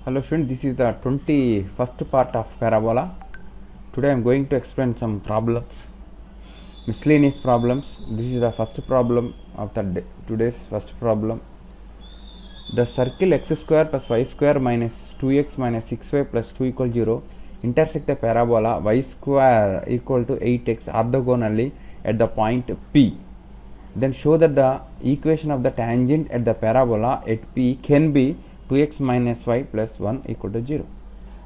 Hello students, this is the 21st part of parabola. Today I am going to explain some problems, miscellaneous problems. This is the first problem of the day. Today's first problem. The circle x square plus y square minus 2x minus 6y plus 2 equal 0 intersect the parabola y square equal to 8x orthogonally at the point P. Then show that the equation of the tangent at the parabola at P can be 2x minus y plus 1 equal to 0.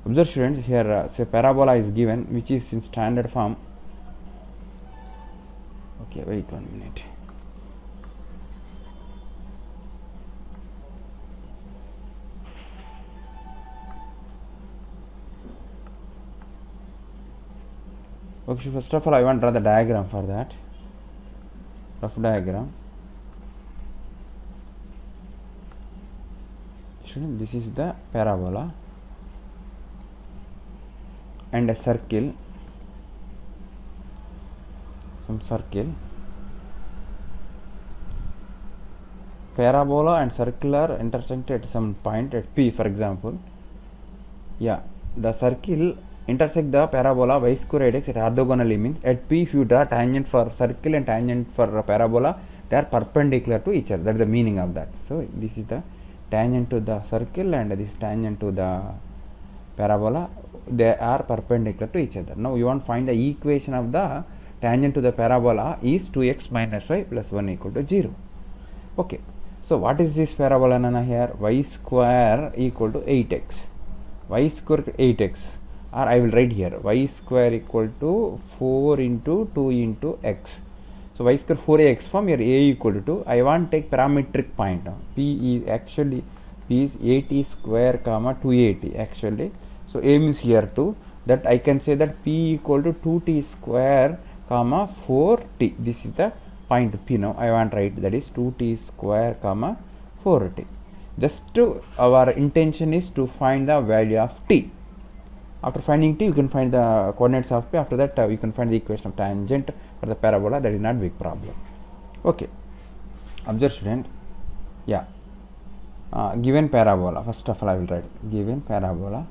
Observe students, here say parabola is given which is in standard form. Okay, wait 1 minute. Okay, first of all I want to draw the diagram for that. Rough diagram. This is the parabola and a circle, some circle. Parabola and circular intersect at some point at P, for example. Yeah, the circle intersect the parabola y square 8x at orthogonally, means at P if you draw tangent for circle and tangent for parabola, they are perpendicular to each other. That is the meaning of that. So this is the tangent to the circle and this tangent to the parabola, they are perpendicular to each other. Now you want to find the equation of the tangent to the parabola is 2x minus y plus 1 equal to 0. Okay, so what is this parabola nana here? Y square equal to 8x, y square 8x, or I will write here y square equal to 4 into 2 into x. So y square 4ax form, here a equal to 2. I want to take parametric point now. P is actually P is 80 square comma 280 actually. So a means here 2. That I can say that P equal to 2t square comma 4t. This is the point P. Now I want to write that is 2t square comma 4t. Just to our intention is to find the value of t. After finding t, you can find the coordinates of P. After that, you can find the equation of tangent for the parabola. That is not big problem. Okay. Observe student. Yeah. Given parabola. First of all, I will write given parabola.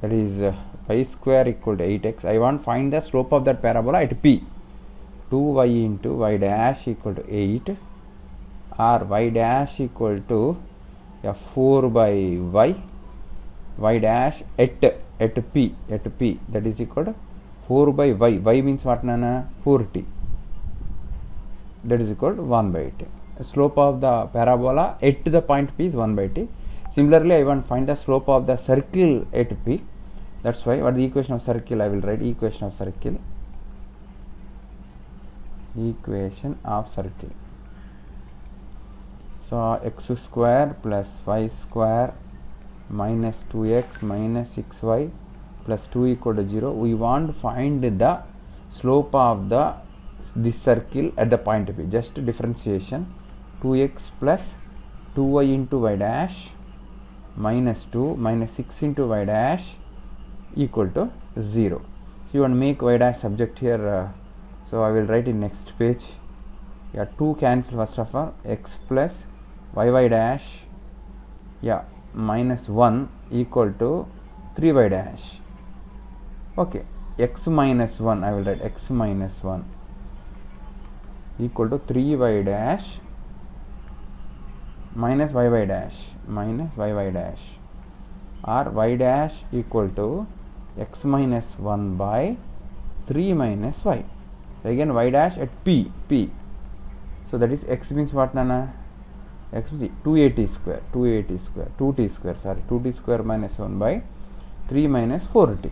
That is y square equal to 8x. I want to find the slope of that parabola at P. 2y into y dash equal to 8, or y dash equal to 4 by y dash at P, that is equal to 4 by y means what nana? 4t, that is equal to 1 by t. Slope of the parabola at the point P is 1 by t. Similarly, I want to find the slope of the circle at P. That's why what the equation of circle, I will write equation of circle. Equation of circle. So x square plus y square minus 2x minus 6y plus 2 equal to 0. We want to find the slope of this circle at the point P. Just differentiation. 2x plus 2y into y dash minus 2 minus 6 into y dash equal to 0. So you want to make y dash subject here. So I will write in next page. Yeah, 2 cancel first of all. X plus y dash, yeah, minus 1 equal to 3y dash. Okay, x minus 1, I will write x minus 1 equal to 3y dash minus y dash, or y dash equal to x minus 1 by 3 minus y. So again y dash at P. So that is x means what nana? X means 2t square minus 1 by 3 minus 4t.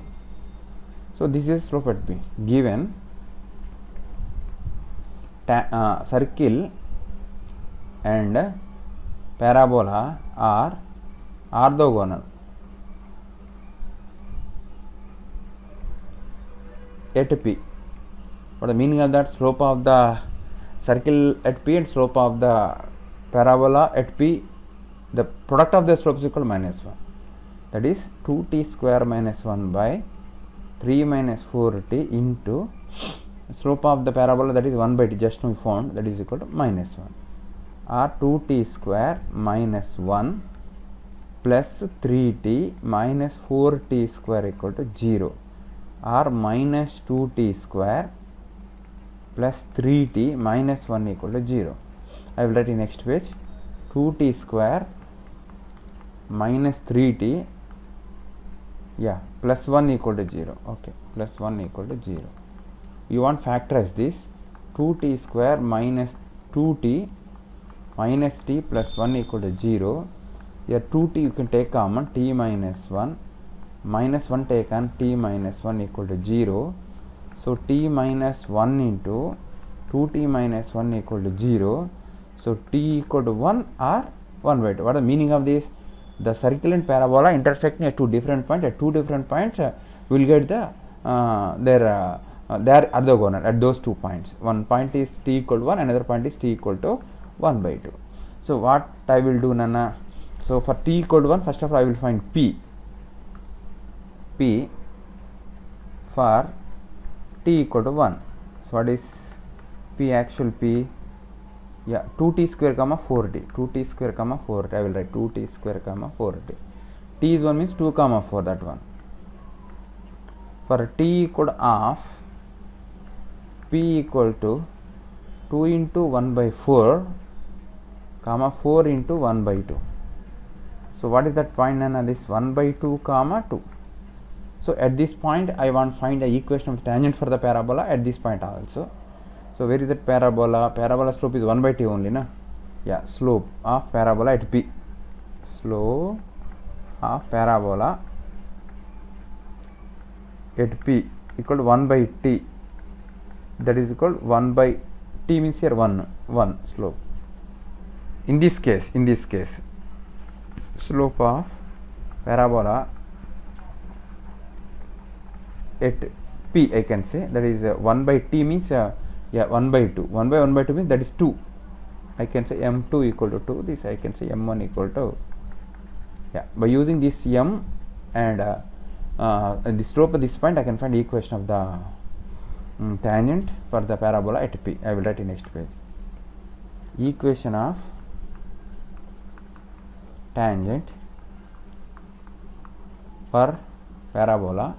So this is slope at P. Given circle and parabola are orthogonal at P. What the meaning of that? Slope of the circle at P and slope of the parabola at P, the product of the slopes is equal to minus 1. That is 2t square minus 1 by 3 minus 4t into slope of the parabola, that is 1 by t, just we found, that is equal to minus 1. or 2t square minus 1 plus 3t minus 4t square equal to 0, or minus 2t square plus 3t minus 1 equal to 0. I will write in next page. 2t square minus 3t, yeah, plus 1 equal to 0. Okay, plus 1 equal to 0. You want factorize this. 2t square minus 2t minus t plus 1 equal to 0. Here 2t you can take common, t minus 1, minus 1 take on, t minus 1 equal to 0. So t minus 1 into 2t minus 1 equal to 0. So t equal to 1 or 1 by 2. What is the meaning of this? The circle and parabola intersecting at two different points. At two different points, we will get the their orthogonal at those 2 points. One point is t equal to 1, another point is t equal to 1 by 2. So what I will do, Nana? So for t equal to 1, first of all I will find p for t equal to 1. So what is p, actual p? Yeah, 2t square comma 4t, 2t square comma 4t. I will write 2t square comma 4t. T is 1 means 2 comma 4, that one. For t equal to half, p equal to 2 into 1 by 4 comma 4 into 1 by 2. So what is that point, Nana? This 1 by 2 comma 2. So at this point I want to find the equation of tangent for the parabola at this point also. So where is that parabola? Parabola slope is 1 by t only, na? Yeah, slope of parabola at p. Slope of parabola at p equal to 1 by t. That is equal to 1 by t means here 1 slope. In this case, slope of parabola at p, I can say, that is 1 by t means 1 by 2. 1 by 1 by 2 means that is 2. I can say m2 equal to 2. This I can say m1 equal to, by using this m and the slope of this point, I can find the equation of the tangent for the parabola at p. I will write in next page. Equation of tangent for parabola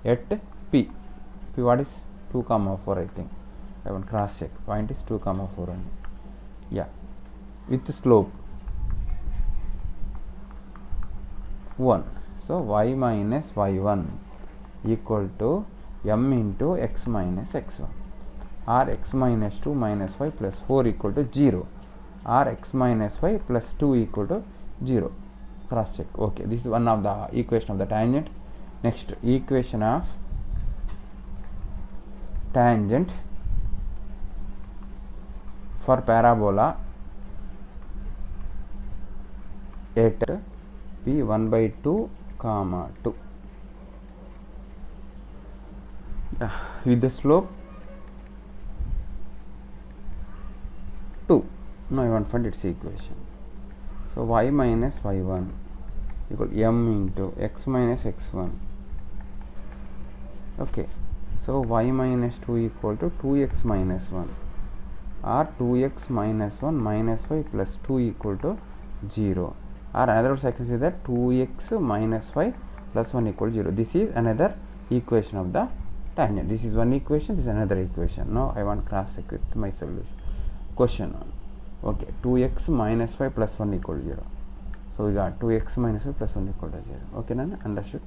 at p. P what is 2 comma 4, I think. I want cross check. Point is 2 comma 4 only. Yeah, with the slope 1. So y minus y1 equal to m into x minus x1, or x minus 2 minus y plus 4 equal to 0, or x minus y plus 2 equal to 0. Cross check. Okay, this is one of the equation of the tangent. Next, equation of tangent for parabola at p 1 by 2 comma 2, with the slope 2. Now I want to find its equation. So y minus y1 equal m into x minus x1. Okay, so y minus 2 equal to 2x minus 1, or 2x minus 1 minus y plus 2 equal to 0, or another words I can say that 2x minus y plus 1 equal to 0. This is another equation of the tangent. This is one equation, this is another equation. Now I want cross check with my solution. Question 1. Okay, 2x minus y plus 1 equal to 0. So we got 2x minus y plus 1 equal to 0. Okay, Nana? Understood?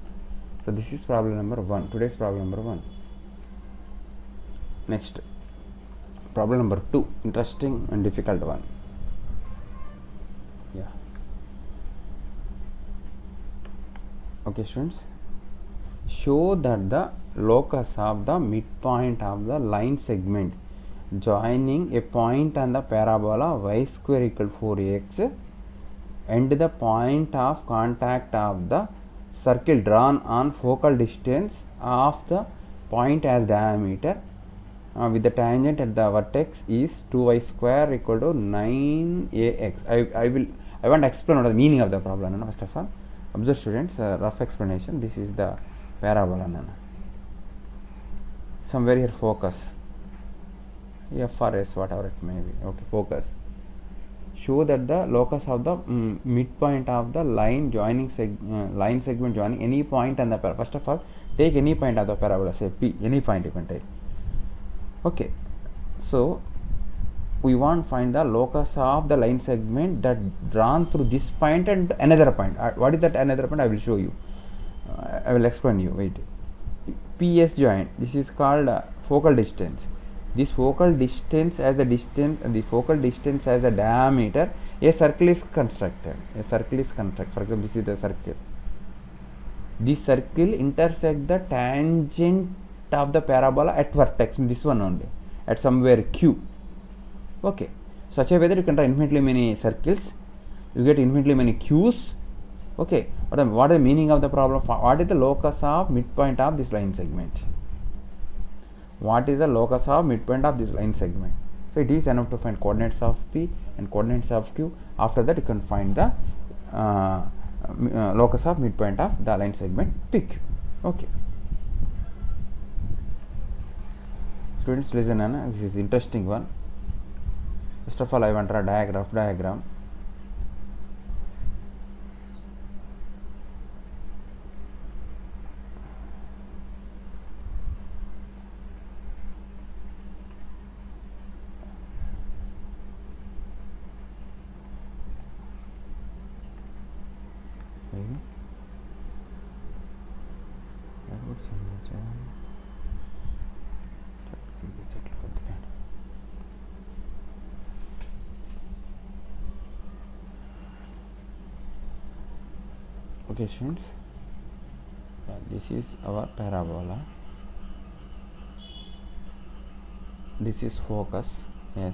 So this is problem number 1. Today's problem number 1. Next, problem number 2. Interesting and difficult one. Yeah. Okay, students. Show that the locus of the midpoint of the line segment joining a point on the parabola y square equal to 4x and the point of contact of the circle drawn on focal distance of the point as diameter with the tangent at the vertex is 2y square equal to 9ax. I want to explain what the meaning of the problem. First of all, observe students, rough explanation. This is the parabola. Somewhere here focus. F or S, whatever it may be. Okay, focus. Show that the locus of the midpoint of the line joining line segment joining any point on the parabola. First of all, take any point of the parabola, say P, any point you can take. Okay, so we want to find the locus of the line segment that drawn through this point and another point. What is that another point? I will show you. I will explain you. Wait. PS joint. This is called focal distance. This focal distance as the focal distance as a diameter. A circle is constructed. For example, this is the circle. This circle intersects the tangent of the parabola at vertex. This one only, at somewhere Q. Okay, such a way that you can draw infinitely many circles, you get infinitely many Q's. Okay, what is the meaning of the problem? What is the locus of midpoint of this line segment? What is the locus of midpoint of this line segment? So it is enough to find coordinates of P and coordinates of Q. After that you can find the locus of midpoint of the line segment PQ. Okay, students, listen, this is interesting one. First of all, I want to draw a rough diagram. Okay, students, this is our parabola. This is focus. Yes,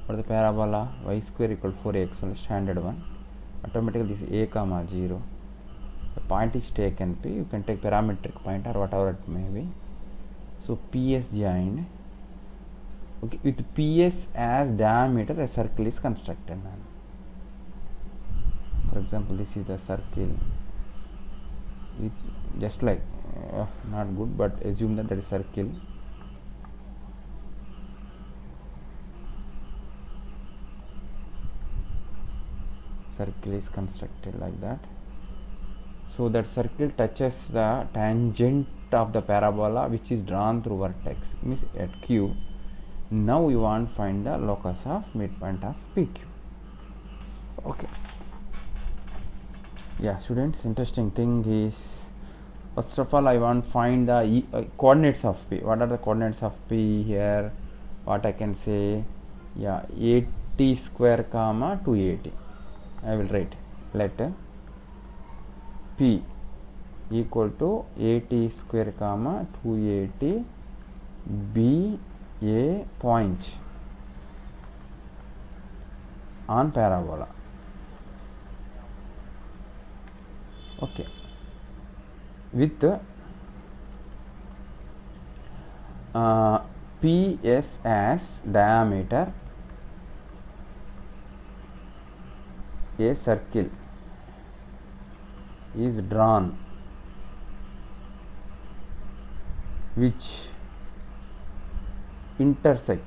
for the parabola y square equal 4x, only standard one. Automatically this is a comma 0. The point is taken P. You can take parametric point or whatever it may be. So PS joined. Okay, with PS as diameter, a circle is constructed. For example, this is the circle. It just like not good, but assume that is circle. Circle is constructed like that. So that circle touches the tangent of the parabola which is drawn through vertex, means at Q. Now we want to find the locus of midpoint of PQ. Okay. Yeah, students, interesting thing is, first of all, I want to find the coordinates of P. What are the coordinates of P here? What I can say? Yeah, 80 square comma 280. I will write, let P equal to 80 square comma 280 be a point on parabola. Okay, with PS as diameter, a circle is drawn which intersector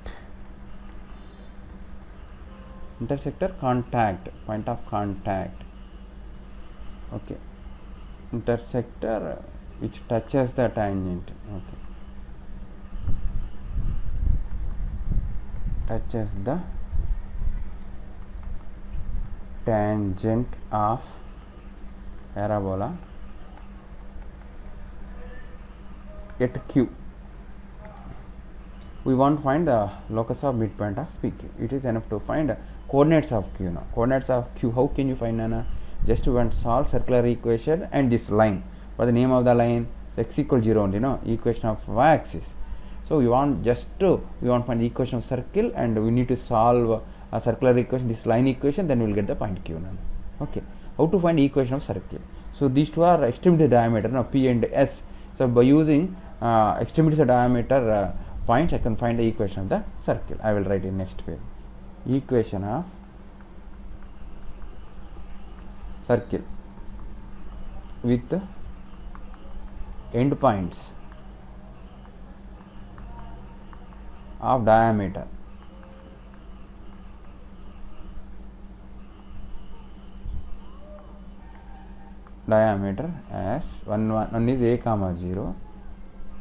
contact, point of contact. Okay, intersector which touches the tangent. Okay, touches the tangent of parabola at Q. We want to find the locus of midpoint of PQ. It is enough to find coordinates of Q. Now, coordinates of Q, how can you find, Nana? Just you want to solve circular equation and this line. What is the name of the line? X equal 0 only, no? Equation of y axis. So we want we want to find the equation of circle, and we need to solve a circular equation, this line equation, then we will get the point Q. Nana. Okay, how to find equation of circle? So these two are extremity diameter, no? P and S. So by using extremities of diameter points, I can find the equation of the circle. I will write in next page. Equation of circle with end points of diameter. Diameter as one is a comma 0,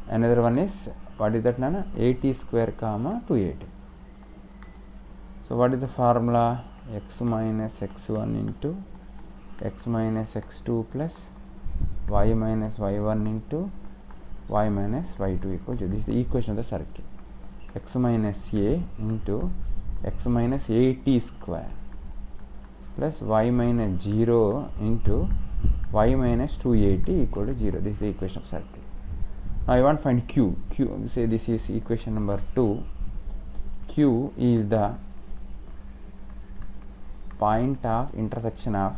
another one is, what is that, nana? 80 square comma 280. So what is the formula? X minus x1 into x minus x2 plus y minus y1 into y minus y2 equal to, this is the equation of the circle. X minus a into x minus 80 square plus y minus 0 into y minus 280 equal to 0. This is the equation of circle. Now I want to find q. Say this is equation number 2. Q is the point of intersection of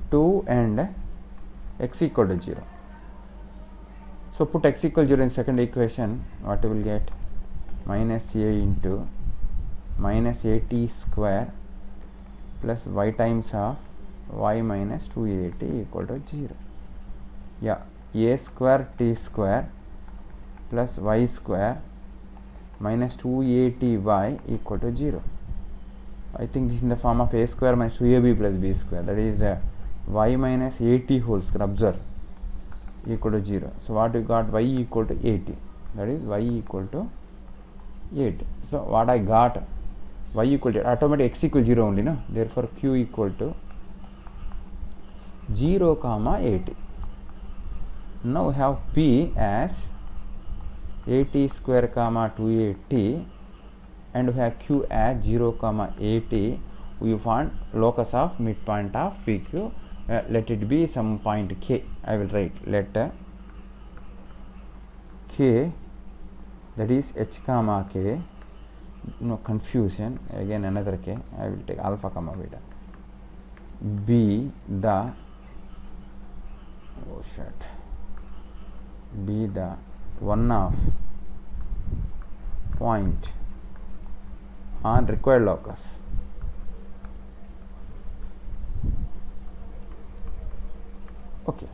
two and x equal to 0. So put x equal to 0 in second equation. What you will get? Minus a into minus 80 square plus y times of y minus 280 equal to 0. Yeah, a square t square plus y square minus 280y equal to 0. I think this is in the form of a square minus 2ab plus b square, that is y minus 80 whole square, observe, equal to 0. So what we got? Y equal to 80, that is y equal to 80. So what I got? Y equal to, automatically x equal to 0 only, no? Therefore q equal to 0 comma 80. Now we have p as 80 square comma 280 and we have q as 0 comma 80. We find locus of midpoint of pq. Let it be some point k. I will write, let k, that is h comma k, no confusion, again another k, I will take alpha comma beta, be the, oh shit, be the one of point on required locus. Okay,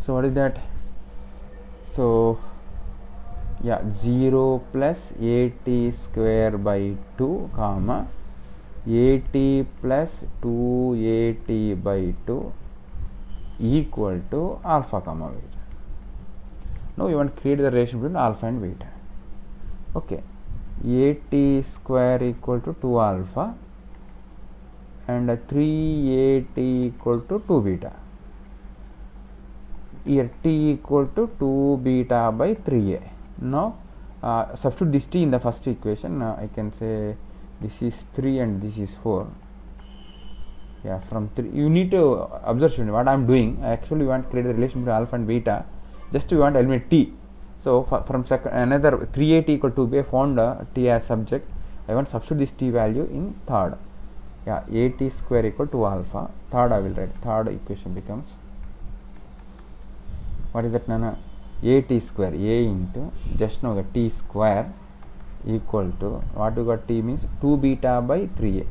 so what is that? So yeah, 0 plus 80 square by 2 comma 80 plus 280 by 2 equal to alpha comma beta. Now you want to create the relation between alpha and beta. Okay, 80 square equal to 2 alpha and 380 equal to 2 beta. Here t equal to 2 beta by 3a. Now substitute this t in the first equation. I can say this is 3 and this is 4. Yeah, from 3 you need to observe what I am doing. I actually want to create the relation between alpha and beta. Just we want to eliminate t. So from second, another 380 equal to 2b, I found t as subject. I want to substitute this t value in third. Yeah, 80 square equal to alpha. Third I will write. Third equation becomes, what is that, nana? 80 square, a into, just now the t square equal to, what you got, t means 2 beta by 3a,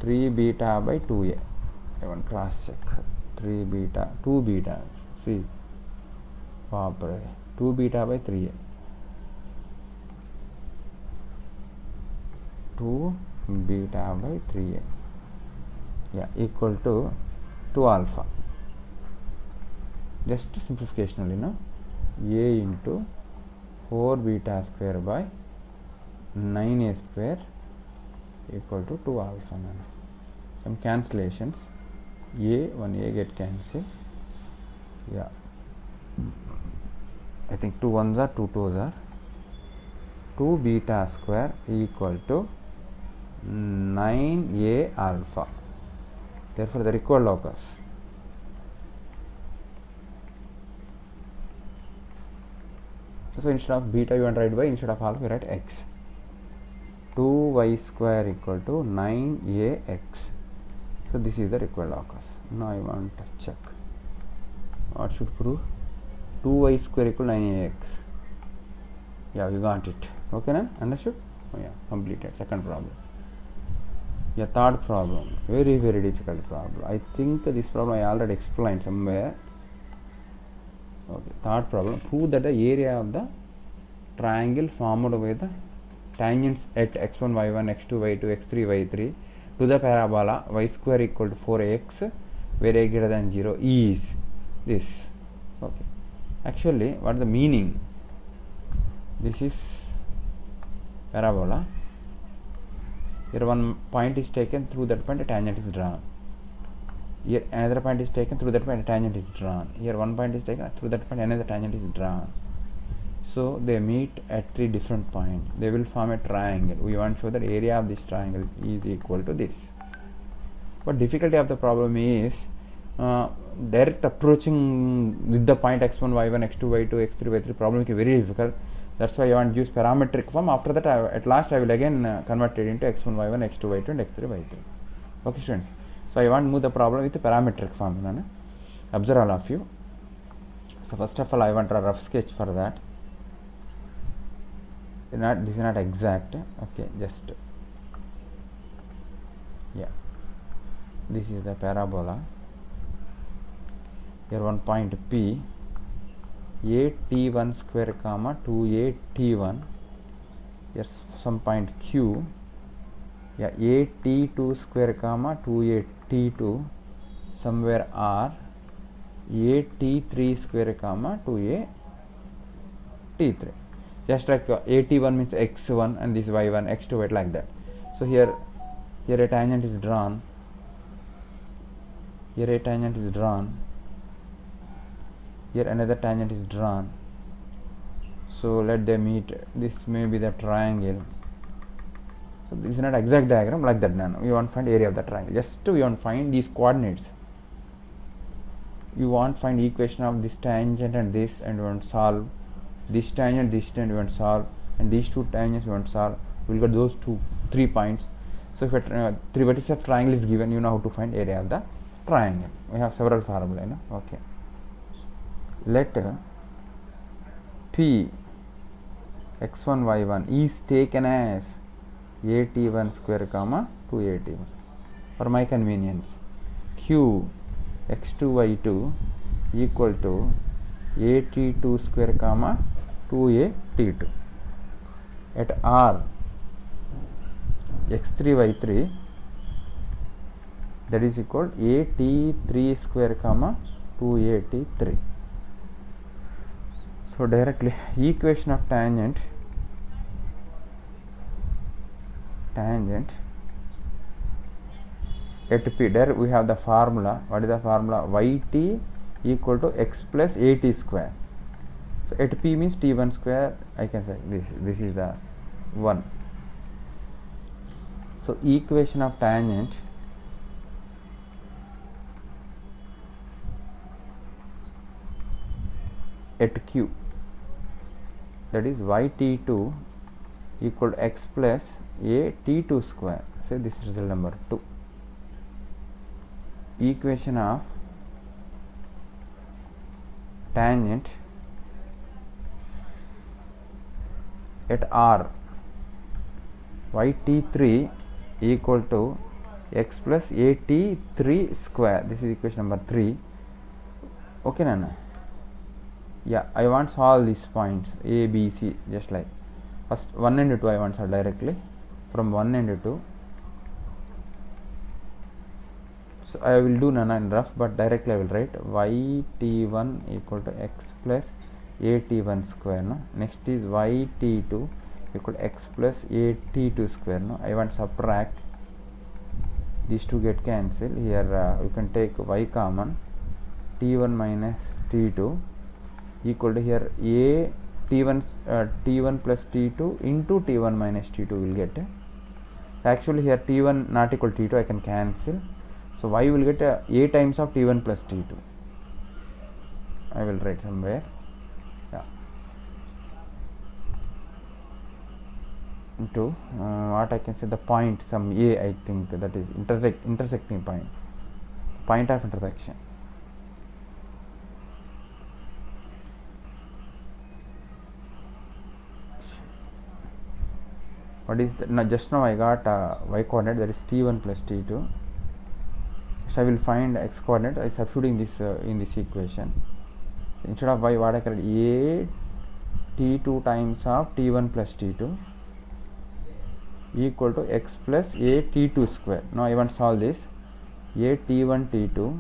3 beta by 2a. I want cross check. 3 beta, 2 beta, see, 2 beta by 3a, 2 beta by 3a, yeah, equal to 2 alpha. Just simplification only, no? A into 4 beta square by 9a square equal to 2 alpha. Nana. Some cancellations. One a get cancelled. Yeah. I think 2 ones are 2 twos are 2 beta square equal to 9a alpha. Therefore the required locus. So instead of beta you want to write by, instead of alpha you write x. 2y square equal to 9ax. So this is the required locus. Now I want to check. What should prove? 2y square equal 9ax. Yeah, you got it. Okay, na? Understood? Oh yeah, completed. Second problem. Yeah, third problem. Very, very difficult problem. I think this problem I already explained somewhere. Okay, third problem, prove that the area of the triangle formed by the tangents at x1 y1 x2 y2 x3 y3 to the parabola y square equal to 4x where a greater than 0 is this. Okay, actually what is the meaning? This is parabola. Here one point is taken, through that point a tangent is drawn. Here another point is taken, through that point a tangent is drawn. Here one point is taken, through that point another tangent is drawn. So they meet at 3 different points. They will form a triangle. We want to show that area of this triangle is equal to this. But difficulty of the problem is direct approaching with the point x1 y1 x2 y2 x3 y3 problem is very difficult. That's why I want to use parametric form. After that at last I will again convert it into x1 y1 x2 y2 and x3 y3. Okay students, so I want to move the problem with the parametric form. Observe all of you. So first of all I want a rough sketch for that. This is not exact. Okay, just yeah, this is the parabola. Here one point P, a t1 square comma 2a t1. Here's some point Q, yeah, a t2 square comma 2a t2, somewhere R, a t3 square comma 2a t3. Just like at1 means x1 and this y1 x2 y like that. So here a tangent is drawn, here a tangent is drawn, here another tangent is drawn. So let them meet. This may be the triangle. So this is not exact diagram like that. Now we want to find area of the triangle. Just we want to find these coordinates. You want to find equation of this tangent and this, and you want to solve this tangent, we want to solve, and these two tangents we want to solve. We will get those 3 points. So if a 3 vertices of triangle is given, you know how to find area of the triangle. We have several formulas. Okay. Let P x1 y1 is taken as at1 square comma 2at1 for my convenience. Q x2 y2 equal to at2 square comma 2at2. At R x3 y3 that is equal at3 square comma 2at3. So directly equation of tangent at P. There we have the formula. What is the formula? Yt equal to x plus at square. So at P means t1 square. I can say this is the 1. So equation of tangent at Q, that is yt2 equal to x plus a t2 square. Say this is result number 2. Equation of tangent at R yt3 equal to x plus at3 square. This is equation number 3. Okay, Nana. Yeah, I want to solve these points A, B, C, just like first 1 and 2 I want to solve directly from 1 and 2. So I will do Nana in rough, but directly I will write yt1 equal to x plus at1 square. No, next is yt2 equal to x plus at2 square. No, I want to subtract. These two get cancelled. Here you can take y common, t1 minus t2 equal to here a t1 plus t2 into t1 minus t2 will get. Actually here t1 not equal to t2, I can cancel. So y will get a times of t1 plus t2. I will write somewhere. Yeah. Into what I can say, the point some a, I think that is intersecting point of intersection. What is the, just now I got y coordinate, that is t1 plus t2. So I will find x coordinate by substituting this in this equation. instead of y, what I correct? A t2 times of t1 plus t2 equal to x plus a t2 square. Now I want to solve this. A t1 t2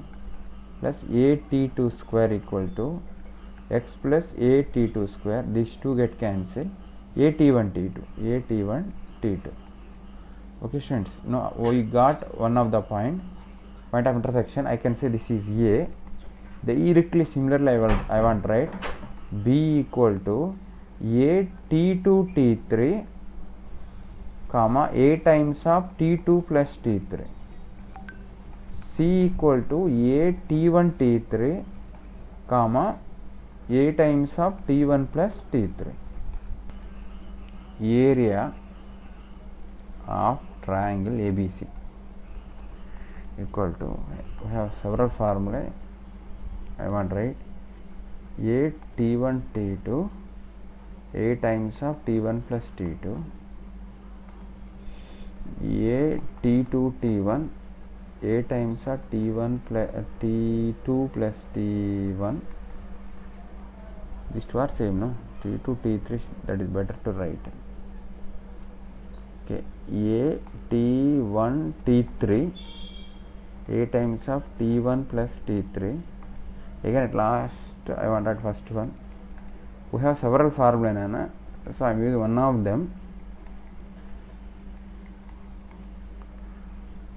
plus a t2 square equal to x plus a t2 square. These two get cancelled. A t1 t2, a t1 t2. Okay students, now we got one of the point of intersection. I can say this is A. Directly similarly I want to write B equal to a t2 t3 comma a times of t2 plus t3. C equal to a t1 t3 comma a times of t1 plus t3. Area of triangle ABC equal to, we have several formulae. I want to write a t1 t2 a times of t1 plus t2 a t2 t1 a times of t1 plus t2 plus t1. These two are same, no? T2 t3, that is better to write. Okay, a t1 t3 a times of t1 plus t3. Again at last I want that first one. We have several formulae, so I am using one of them.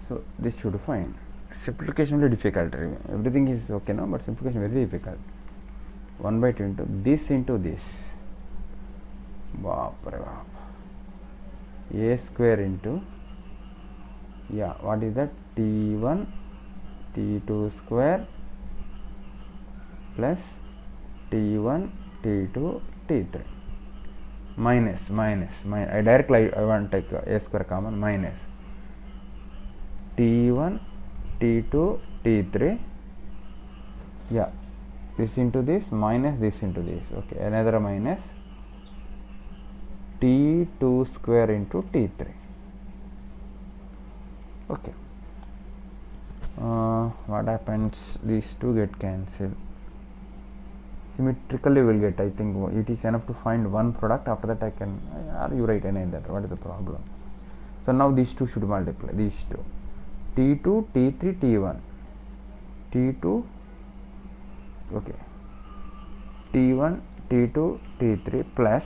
So this should fine. Simplification very difficult. Everything is okay now, but simplification very difficult. 1 by 2 into this. A square into, yeah, what is that? T1 t2 square plus t1 t2 t3 minus I directly I want to take a square common minus t1 t2 t3, yeah, this into this minus this into this. Okay, another minus t2 square into t3. Okay, what happens? These two get cancelled. Symmetrically will get, I think it is enough to find one product. After that I can, or you write any other, what is the problem? So now these two should multiply, these two, t2 t3 t1 t2, okay, t1 t2 t3 plus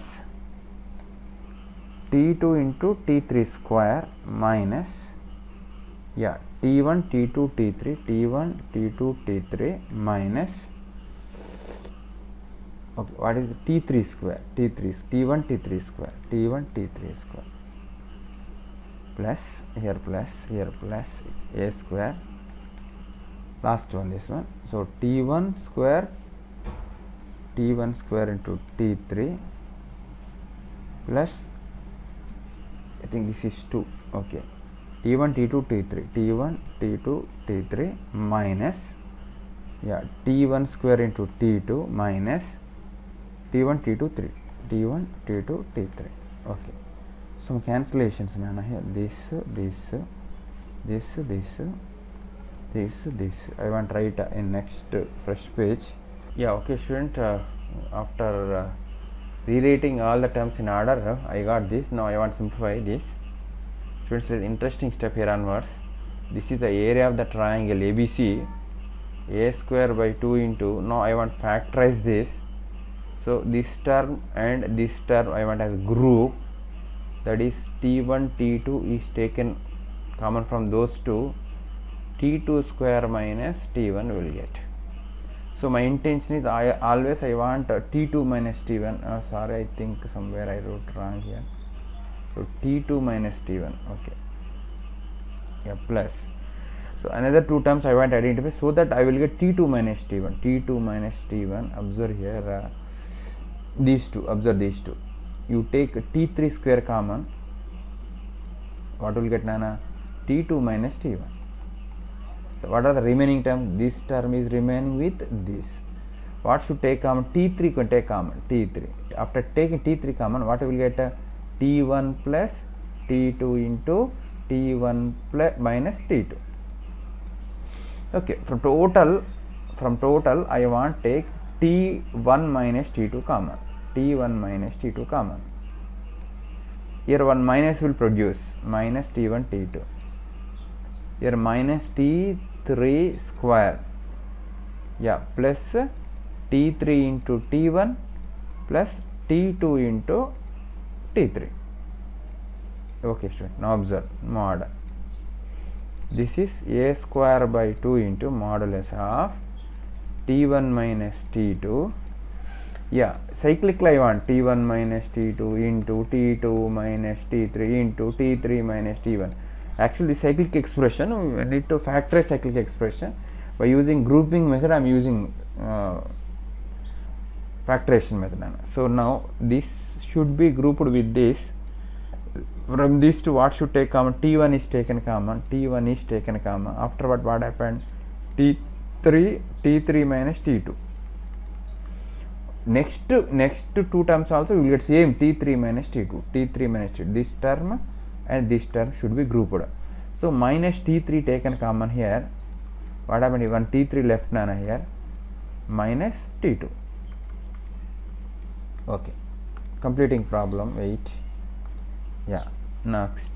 t2 into t3 square minus, yeah, t1 t2 t3 t1 t2 t3 minus, okay, what is t3 square, t1 t3 square, t1 t3 square plus here plus a square, last one this one. So t1 square into t3 plus, I think this is 2, okay, t1 t2 t3 t1 t2 t3 minus, yeah, t1 square into t2 minus t1 t2 3 t1 t2 t3. Okay, some cancellations here, this I want to write in next fresh page. Yeah, okay student, after rewriting all the terms in order, I got this. Now I want to simplify this. Students, there is interesting step here onwards. This is the area of the triangle ABC, a square by 2 into, now I want to factorize this. So this term and this term I want as group, that is t1 t2 is taken common from those two, t2 square minus t1 will get. So my intention is I want t2 minus t1, sorry, I think somewhere I wrote wrong here. So t2 minus t1, okay, yeah, plus, so another two terms I want to identify, so that I will get t2 minus t1, observe here, these two, observe these two, you take t3 square common, what will get, Nana? T2 minus t1. So what are the remaining terms? This term is remaining with this. What should take common? T3 can take common, T3. After taking T3 common, what will get? T1 plus T2 into T1 plus minus T2. Okay, from total I want take t1 minus t2 common. T1 minus t2 common. Here one minus will produce minus t1 t2. Here minus t3 square. Yeah, plus t3 into t1 plus t2 into t3. Okay student, now observe mod. This is a square by 2 into modulus of t1 minus t2. Yeah, cyclically I want t1 minus t2 into t2 minus t3 into t3 minus t1. Actually cyclic expression, we need to factorize cyclic expression. By using grouping method, I am using factorization method. So now this should be grouped with this. From these two, what should take common? T1 is taken common. T1 is taken common. After what happened? T3 minus T2. Next two terms also you will get same T3 minus T2. T3 minus T2. This term and this term should be grouped. So minus T3 taken common here. What happened? One T3 left nana here. Minus T2. Okay. Completing problem. Wait. Yeah, next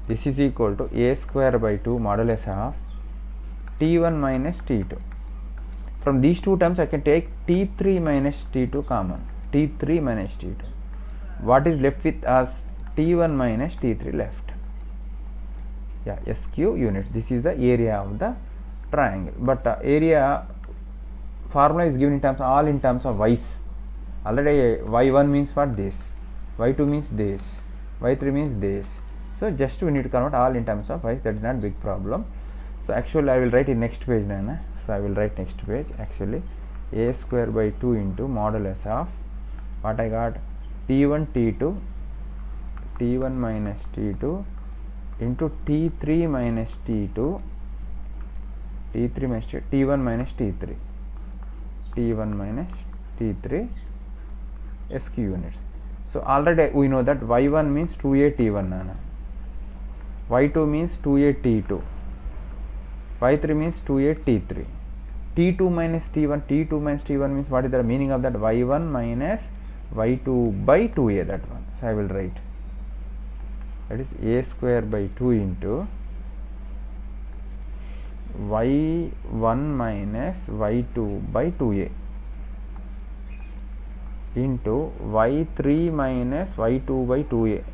this is equal to a square by 2 modulus of t1 minus t2. From these two terms I can take t3 minus t2 common. T3 minus t2. What is left with us? T1 minus t3 left. Yeah, SQ units. This is the area of the triangle. But area formula is given in terms all in terms of y's. Already y1 means what? This. Y2 means this, Y3 means this. So just we need to convert all in terms of y's. That is not big problem. So actually I will write in next page Nana. So I will write next page actually a square by 2 into modulus of what I got t1 t2 t1 minus t2 into t3 minus t2 t3 minus t1 minus t3 t1 minus t3 SQ units. So already we know that y1 means 2a t1 nana, y2 means 2a t2, y3 means 2a t3, t2 minus t1, t2 minus t1 means what is the meaning of that? y1 minus y2 by 2a, that one. So I will write that is a square by 2 into y1 minus y2 by 2a into y3 minus y2 by 2a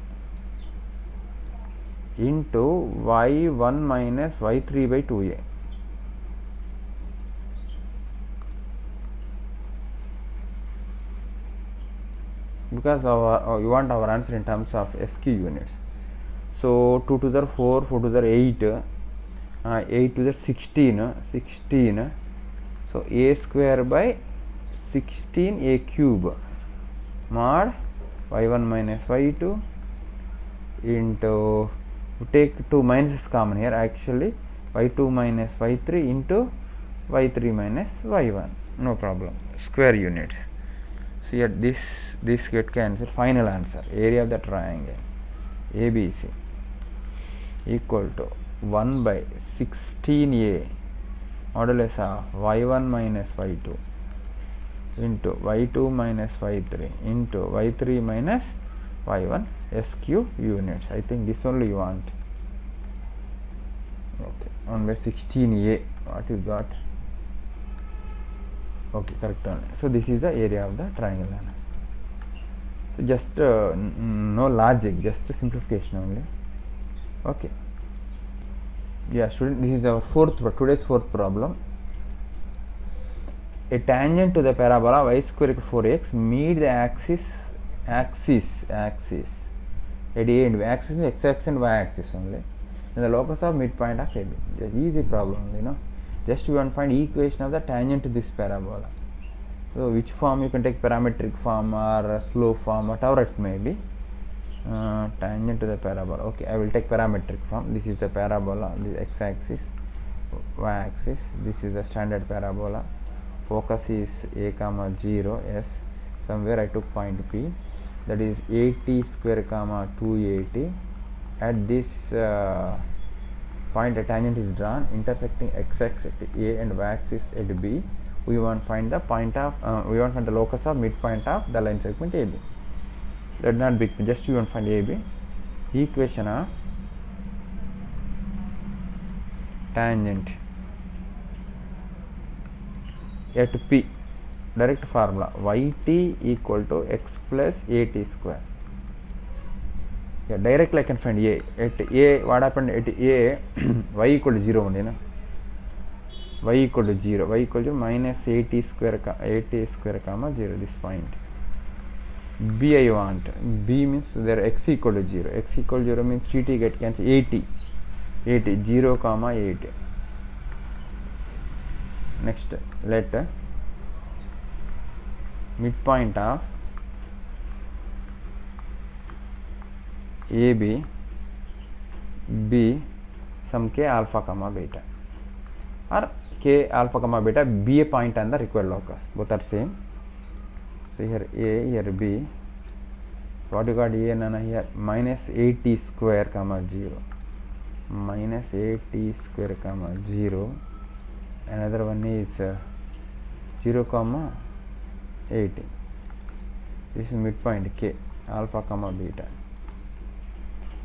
into y1 minus y3 by 2a. Because you want our answer in terms of SQ units. So 2 to the 4, 4 to the 8, 8 to the 16, 16. So a square by 16 a cube mod y1 minus y2 into, take 2 minuses common here actually, y2 minus y3 into y3 minus y1, no problem, square units. So here this get cancelled. Final answer, area of the triangle ABC equal to 1 by 16a modulus of y1 minus y2 into y2 minus y3 into y3 minus y1 SQ units. I think this only you want. Okay, 1 by 16a, what you got? Okay, correct only. So this is the area of the triangle. So just no logic, just simplification only. Okay. Yeah, student, this is our today's fourth problem. A tangent to the parabola y square equal to 4x meet the axis at A and B. Axis means x axis and y axis only. In the locus of midpoint of AB. Just easy problem only, no. Just you want to find equation of the tangent to this parabola. So which form you can take, parametric form or slope form, whatever it may be. Tangent to the parabola. Okay, I will take parametric form. This is the parabola, this x axis, y axis. This is the standard parabola. Focus is a comma 0 s. Somewhere I took point P, that is 80 square comma 280. At this point a tangent is drawn intersecting x axis at A and y axis at B. we want to find the point of we want to find the locus of midpoint of the line segment AB. That not big, just we want to find AB. Equation of tangent at P, direct formula yt equal to x plus at square. Yeah, directly I can find A. At A, what happened at A? Y equal to 0 only, na? Y equal to 0. Y equal to minus 80 square comma 0, this point. B I want. B means there x equal to 0. X equal to 0 means tt get cancelled. 80. 0 comma 8. Next, let midpoint of AB be some k alpha comma beta, or k alpha comma beta be a point on the required locus. Both are same. So here A, here B. So what you got A nana here? Minus 80 square comma 0. Minus 80 square comma 0. Another one is 0 comma 80. This is midpoint k, alpha comma beta.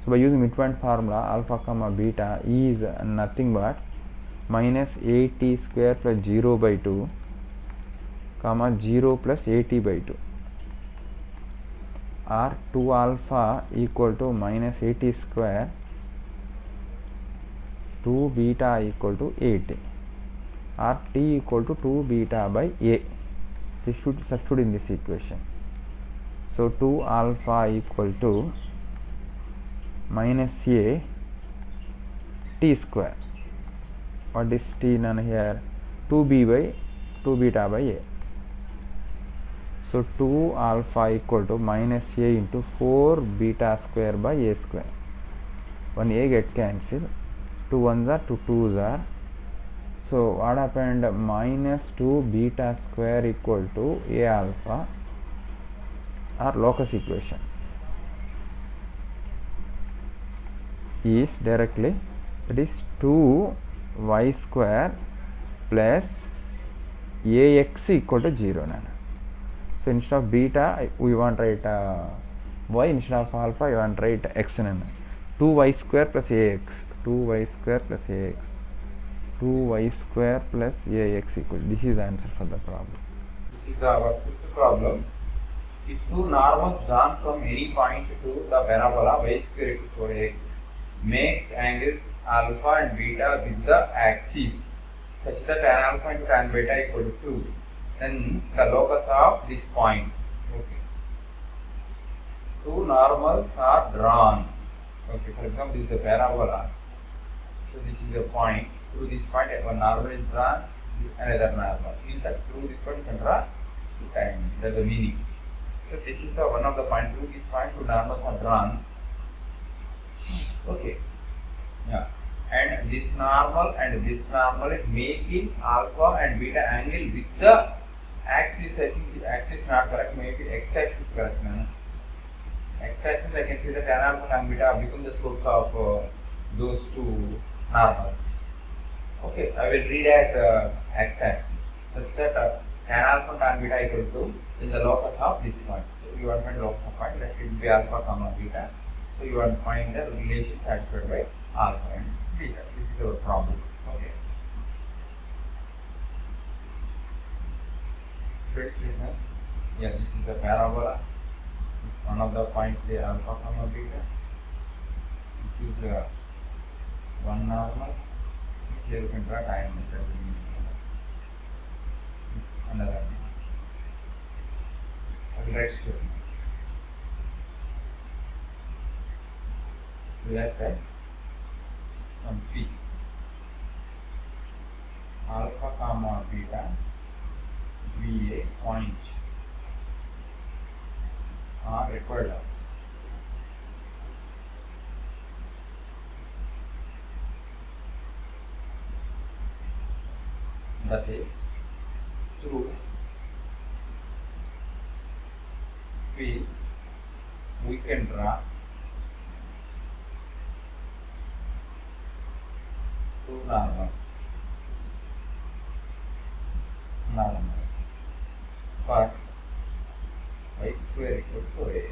So by using midpoint formula, alpha comma beta is nothing but minus 80 square plus 0 by 2 comma 0 plus 80 by 2, or 2 alpha equal to minus 80 square, 2 beta equal to 80, or t equal to 2 beta by a. This should substitute in this equation. So 2 alpha equal to minus a t square. What is t none here? 2b by 2 beta by a. So 2 alpha equal to minus a into 4 beta square by a square. One a get cancelled. 2 ones are 2 twos are. So what happened? Minus 2 beta square equal to a alpha, or locus equation is directly, it is 2 y square plus ax equal to 0 nana. So instead of beta we want to write y, instead of alpha you want to write x nana. 2y square plus ax, 2y square plus ax, 2y square plus ax equal. This is the answer for the problem. This is our fifth problem. If two normals drawn from any point to the parabola y square equal to 4x makes angles alpha and beta with the axis such that tan alpha and tan beta equal to 2, then the locus of this point. Okay. Two normals are drawn. Okay, for example, this is a parabola. So this is a point. Through this point, one normal is drawn, another normal. In fact, through this point, you can draw two tangents. That's the meaning. So this is the one of the points. Through this point, two normals are drawn. Okay. Yeah. And this normal is making alpha and beta angle with the axis. I think the axis is not correct. Maybe x-axis correct. No? X-axis, I can see that tan alpha and beta become the slopes of those two normals. Okay, I will read as x-axis such that tan alpha and tan beta equal to is the locus of this point. So you want to find the locus of point, that it will be alpha comma beta. So you want to find the relation satisfied by alpha and beta. This is our problem. Okay. Friends, listen. Yeah, this is a parabola. This is one of the points here, alpha comma beta. This is one normal. Here you can draw diameter. Another one. I will write straight. Let that some p alpha comma beta be a point are required of. That is through P we can draw two normals normals for y square equal to ax.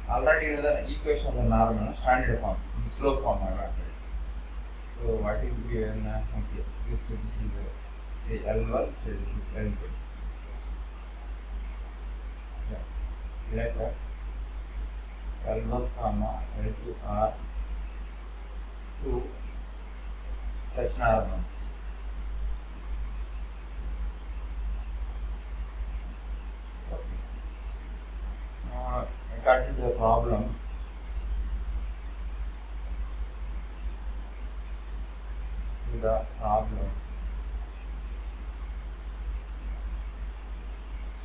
Already you know the equation of the normal standard form, slope form I got it. So what is given? Okay, this is the L1, so this is L2. Yeah. Let L1 comma L2 are two such normals. According to the problem,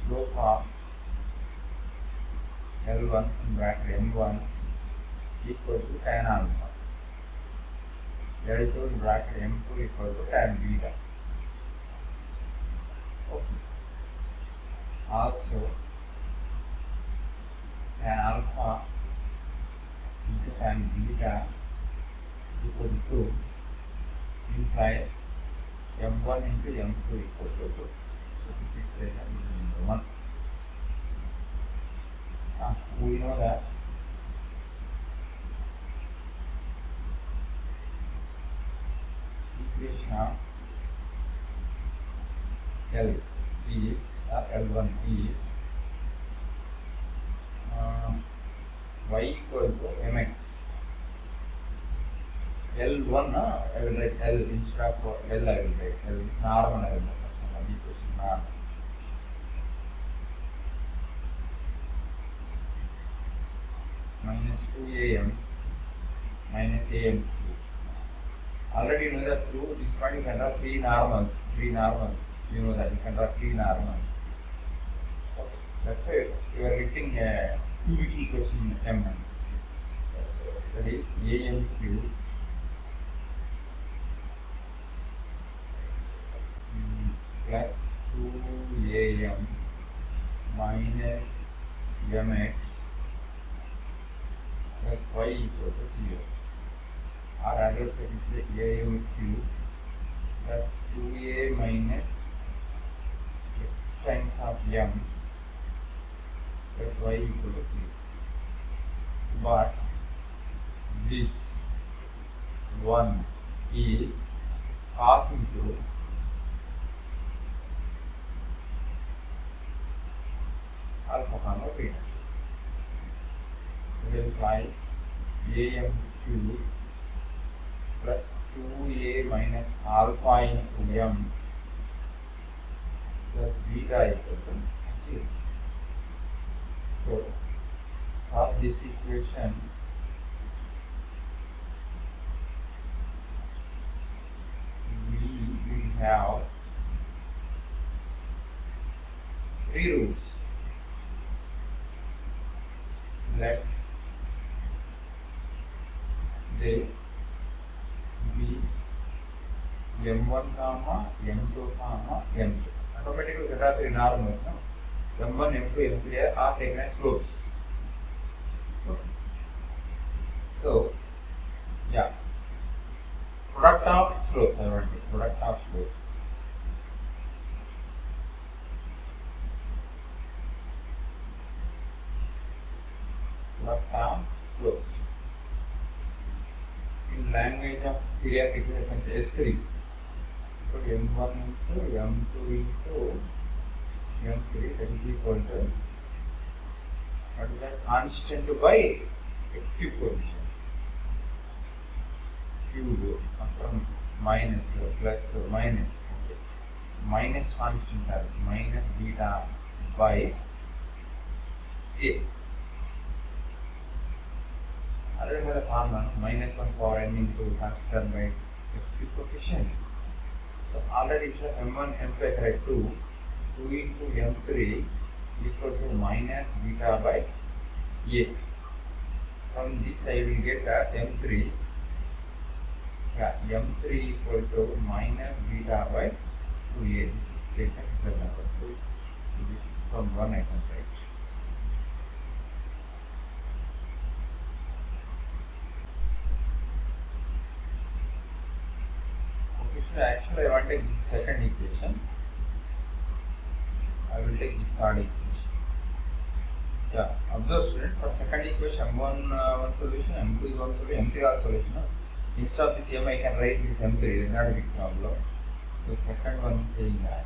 slope of L1 in bracket M1 equal to tan alpha, L2 in bracket M2 equal to tan beta. Okay. Also, tan alpha into tan beta equal to 2 implies M1 into M2 equal to 2. So this is number 1. We know that equation of L is L1 is y equal to mx. L1 I will write L instead of L I will write L normal I will write equation normal. Minus 2am minus am. Already you know that through this point you can draw three normals. You know that you can draw three normals. Okay. That's why you are getting a cubic equation M. That is am cube plus 2am minus mx plus y equal to 0. Or other side is am cube plus 2a minus x times of m plus y equal to 0. But this one is passing through alpha comma beta. It implies am cube plus 2a minus alpha into m plus beta equal to 0. So, for this equation, we will have three rules. Let they be m1 comma m2 comma m3. Automatically there are three normals. No? m1, m2, m3 are taken as slopes. Okay. So, yeah, product of slopes. I want to product of slopes. Product of slopes. In language of periodic equation, S3. So m1 into m2 into m3, that is equal to what is that? Constant by x cube coefficient. Cube from minus plus minus. Okay. Minus constant as minus beta by a. Already have a formula minus 1 power n into constant by x cube coefficient. So already if you have m1, m2 I write 2 into m3 equal to minus beta by a. From this I will get m3. Yeah, m3 equal to minus beta by 2a. This is taken as a number 2. This is from 1 I can write. So actually I want to take this second equation. I will take this third equation. Yeah, observe students, for second equation M1 one solution, M2 is one solution, M3 are solution. Instead of this M I can write this M3, it is not a big problem. So second one is saying that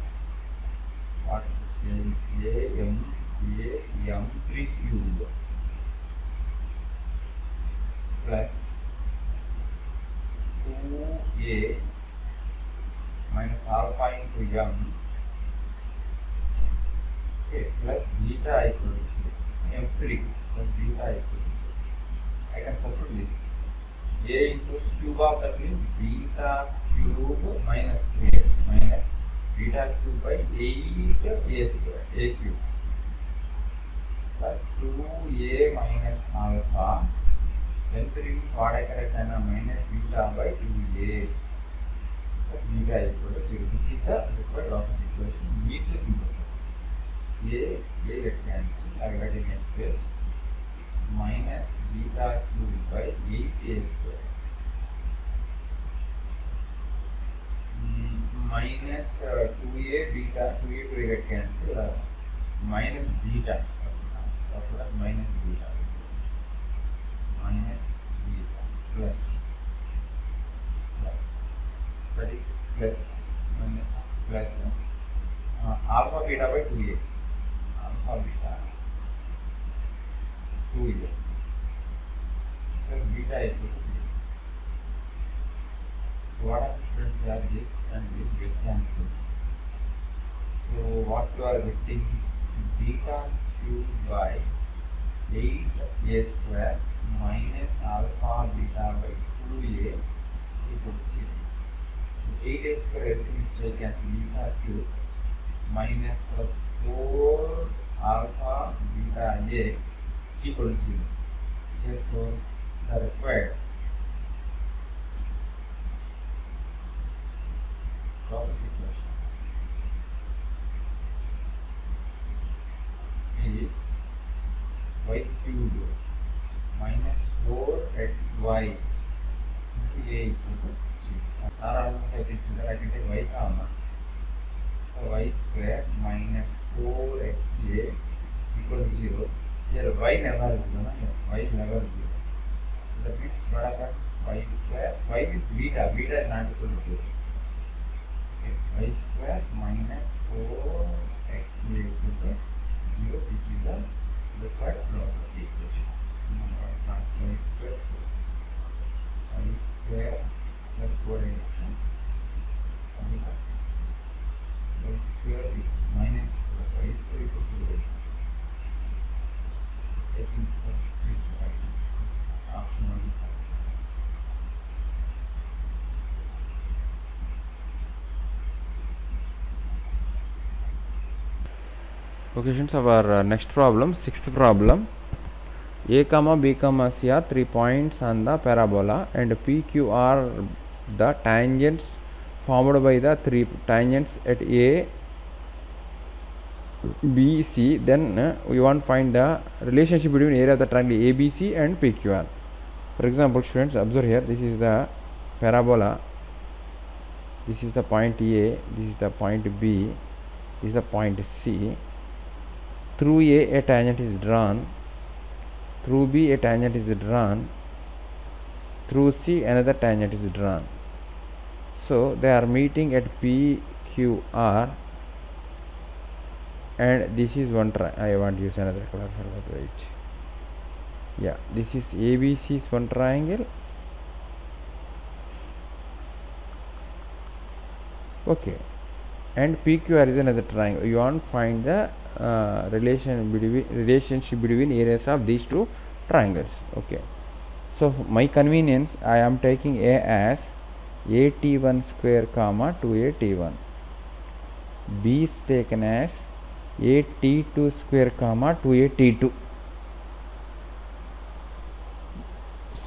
what is it saying? M3 cube plus 2a minus alpha into m, okay, plus beta equal to M3 plus beta equal to, I can substitute this. A into cube of that means beta cube minus 2a minus beta cube by 8a square, a cube plus 2a minus alpha, then 3 is what I correct and minus beta by 2a, beta equal to 0. This is the required office equation. You need to simplify. A get cancelled, I got in a place minus beta cube by 8a square minus 2a beta, 2a get cancelled, minus beta, minus beta plus, that is plus minus plus alpha beta by 2a, alpha beta 2a plus beta equal to 0. So what happens, students, we have this and this get cancelled. So what you are getting, beta cube by 8a square minus alpha beta by 2a equal to 0. 8a square LCM is taken as beta cube minus 4 alpha beta a equal to 0. Therefore, the required Laplace equation is y cube minus 4xy into a equal to 0. I can take y comma. So y square minus 4xa equal to 0. Here y never is 0. Y is never 0. That means what happens? Y square, y is beta. Beta is not equal to 0. Okay. Y square minus 4xa equal to 0. This is the required Laplace equation. Y square plus 4 addition. Y square is minus y square equal to 0. Taking first option 1 is okay, students, our next problem, sixth problem. A comma B comma C are 3 points on the parabola and P Q are the tangents formed by the 3 tangents at A, B, C. Then we want to find the relationship between area of the triangle ABC and PQR. For example, students, observe here, this is the parabola, this is the point A, this is the point B, this is the point C. Through A tangent is drawn, through B a tangent is drawn, through C another tangent is drawn. So they are meeting at PQR, and this is one I want to use another color for that, right? Yeah, this is ABC is one triangle. Okay, and PQR is another triangle. You want to find the relationship between areas of these two triangles. Okay, so for my convenience I am taking A as AT1 square comma 2AT1, B is taken as AT2 square comma 2AT2,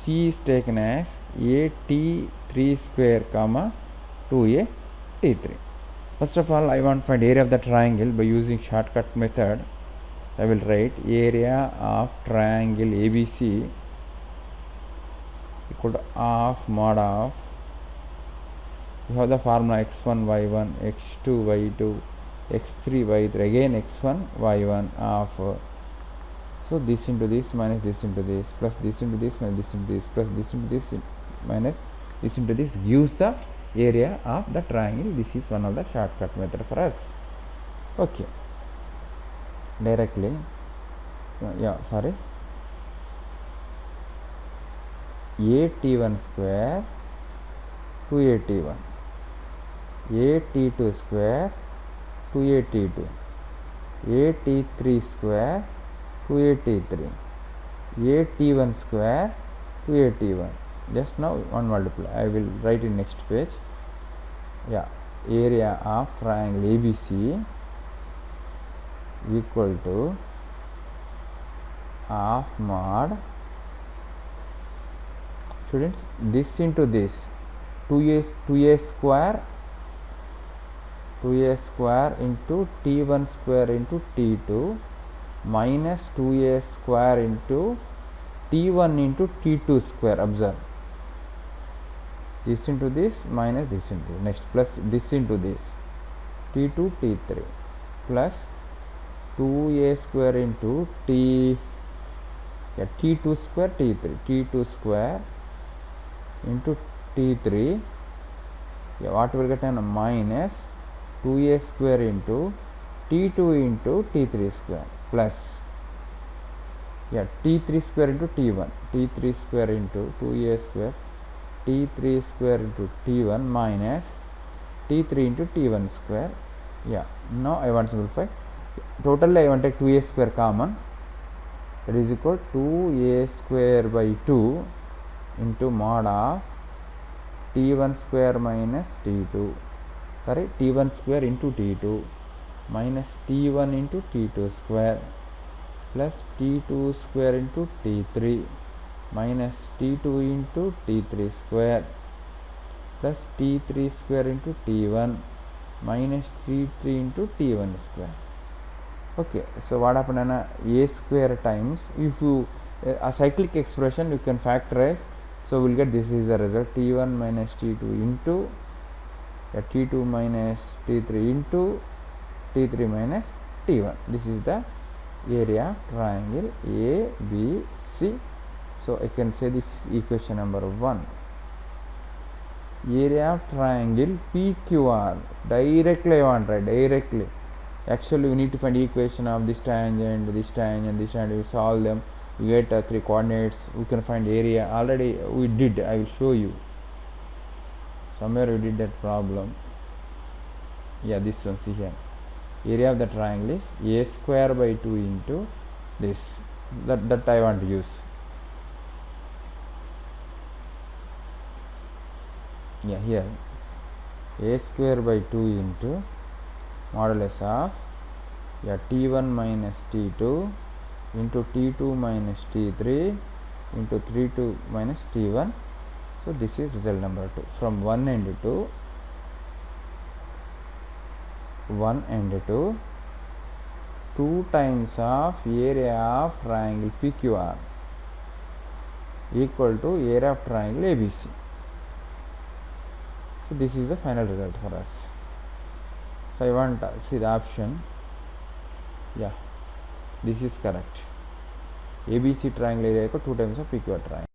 C is taken as AT3 square comma 2AT3. First of all, I want to find area of the triangle by using shortcut method. I will write area of triangle ABC equal to half mod of you have the formula x1 y1 x2 y2 x3 y3 again x1 y1 of so this into this minus this into this plus this into this minus this into this plus this into this minus this into this gives the area of the triangle. This is one of the shortcut method for us. Okay, directly sorry, at1 square 2at1, at2 square 2at2, at3 square 2at3, at1 square 2at1. Just now one multiply, I will write in next page. Area of triangle ABC equal to half mod, students, this into this 2a square into t1 square into t2 minus 2a square into t1 into t2 square. Observe, this into this minus this into next plus this into this t2 t3 plus 2a square into t2 square t2 square into t3, what will get an minus 2a square into t2 into t3 square plus t3 square into t1, t3 square into 2a square t3 square into t1 minus t3 into t1 square. Now I want to simplify. Totally I want to take 2a square common, that is equal to 2a square by 2 into mod of t1 square minus t2, sorry, t1 square into t2 minus t1 into t2 square plus t2 square into t3 minus t2 into t3 square plus t3 square into t1 minus t3 into t1 square. Okay, so what happened on a square times, if you a cyclic expression you can factorize, so we'll get this is the result t1 minus t2 into t2 minus t3 into t3 minus t1. This is the area triangle ABC. So I can say this is equation number 1. Area of triangle PQR, directly I want, right? Directly. Actually we need to find equation of this tangent, this tangent, this tangent. We solve them, we get 3 coordinates, we can find area. Already we did, I will show you. Somewhere we did that problem. This one, see here. Area of the triangle is a square by 2 into this. That I want to use. Here a square by 2 into modulus of t1 minus t2 into t2 minus t3 into 3 minus t1. So this is result number 2 from 1 and 2. 2 times of area of triangle PQR equal to area of triangle ABC. So this is the final result for us. So I want to see the option. This is correct. ABC triangle area equal 2 times of PQR triangle.